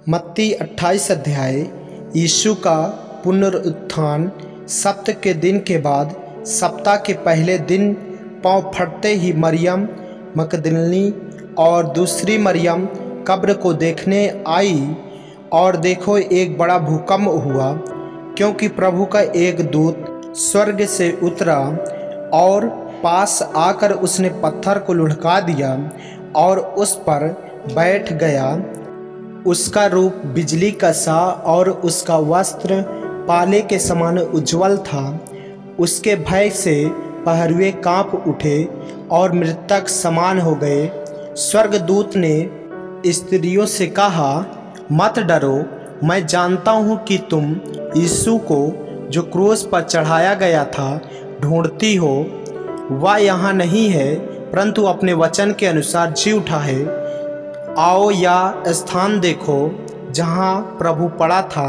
मत्ती 28 अध्याय। यीशु का पुनरुत्थान। सप्ताह के दिन के बाद सप्ताह के पहले दिन पाँव फटते ही मरियम मगदलिनी और दूसरी मरियम कब्र को देखने आई, और देखो एक बड़ा भूकंप हुआ, क्योंकि प्रभु का एक दूत स्वर्ग से उतरा और पास आकर उसने पत्थर को लुढ़का दिया और उस पर बैठ गया। उसका रूप बिजली का सा और उसका वस्त्र पाले के समान उज्ज्वल था। उसके भय से पहरुए कांप उठे और मृतक समान हो गए। स्वर्गदूत ने स्त्रियों से कहा, मत डरो, मैं जानता हूँ कि तुम यीशु को जो क्रूस पर चढ़ाया गया था ढूंढती हो। वह यहाँ नहीं है, परंतु अपने वचन के अनुसार जी उठा है। आओ या स्थान देखो जहाँ प्रभु पड़ा था,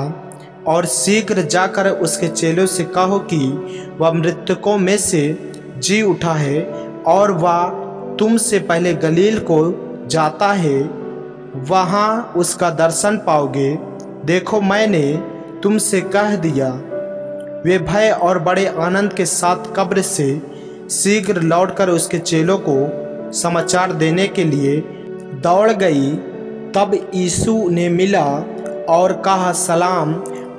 और शीघ्र जाकर उसके चेलों से कहो कि वह मृतकों में से जी उठा है, और वह तुमसे पहले गलील को जाता है, वहाँ उसका दर्शन पाओगे। देखो मैंने तुमसे कह दिया। वे भय और बड़े आनंद के साथ कब्र से शीघ्र लौटकर उसके चेलों को समाचार देने के लिए दौड़ गई। तब यीशु ने मिला और कहा, सलाम।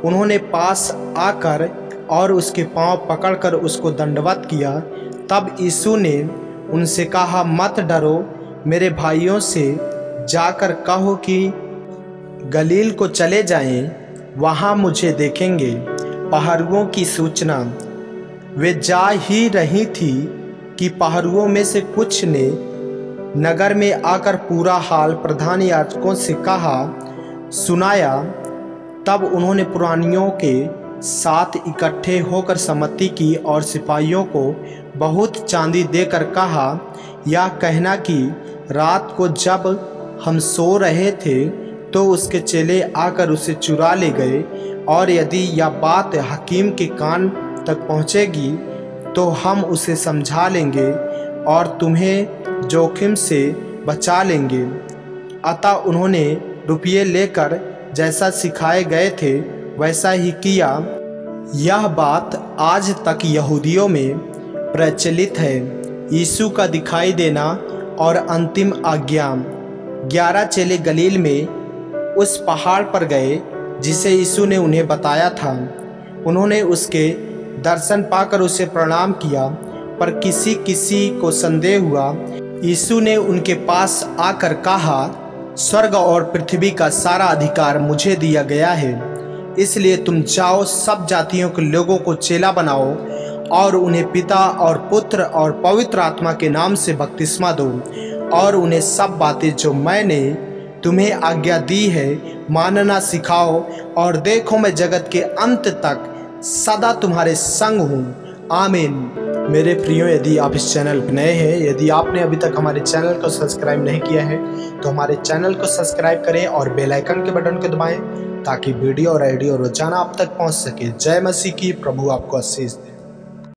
उन्होंने पास आकर और उसके पांव पकड़कर उसको दंडवत किया। तब यीशु ने उनसे कहा, मत डरो, मेरे भाइयों से जाकर कहो कि गलील को चले जाएं, वहाँ मुझे देखेंगे। पहरुओं की सूचना। वे जा ही रही थी कि पहरुओं में से कुछ ने नगर में आकर पूरा हाल प्रधान याजकों से कहा सुनाया। तब उन्होंने पुरानियों के साथ इकट्ठे होकर सम्मति की और सिपाहियों को बहुत चांदी देकर कहा, यह कहना कि रात को जब हम सो रहे थे तो उसके चेले आकर उसे चुरा ले गए, और यदि यह बात हकीम के कान तक पहुँचेगी तो हम उसे समझा लेंगे और तुम्हें जोखिम से बचा लेंगे। अतः उन्होंने रुपये लेकर जैसा सिखाए गए थे वैसा ही किया। यह बात आज तक यहूदियों में प्रचलित है। यीशु का दिखाई देना और अंतिम आज्ञा। 11 चेले गलील में उस पहाड़ पर गए जिसे यीशु ने उन्हें बताया था। उन्होंने उसके दर्शन पाकर उसे प्रणाम किया, पर किसी किसी को संदेह हुआ। यीशु ने उनके पास आकर कहा, स्वर्ग और पृथ्वी का सारा अधिकार मुझे दिया गया है, इसलिए तुम जाओ, सब जातियों के लोगों को चेला बनाओ और उन्हें पिता और पुत्र और पवित्र आत्मा के नाम से बपतिस्मा दो, और उन्हें सब बातें जो मैंने तुम्हें आज्ञा दी है मानना सिखाओ, और देखो मैं जगत के अंत तक सदा तुम्हारे संग हूँ। आमीन। मेरे प्रियो, यदि आप इस चैनल पर नए हैं, यदि आपने अभी तक हमारे चैनल को सब्सक्राइब नहीं किया है तो हमारे चैनल को सब्सक्राइब करें और बेल आइकन के बटन को दबाएं, ताकि वीडियो और ऑडियो रोजाना आप तक पहुंच सके। जय मसीह की। प्रभु आपको आशीष दे।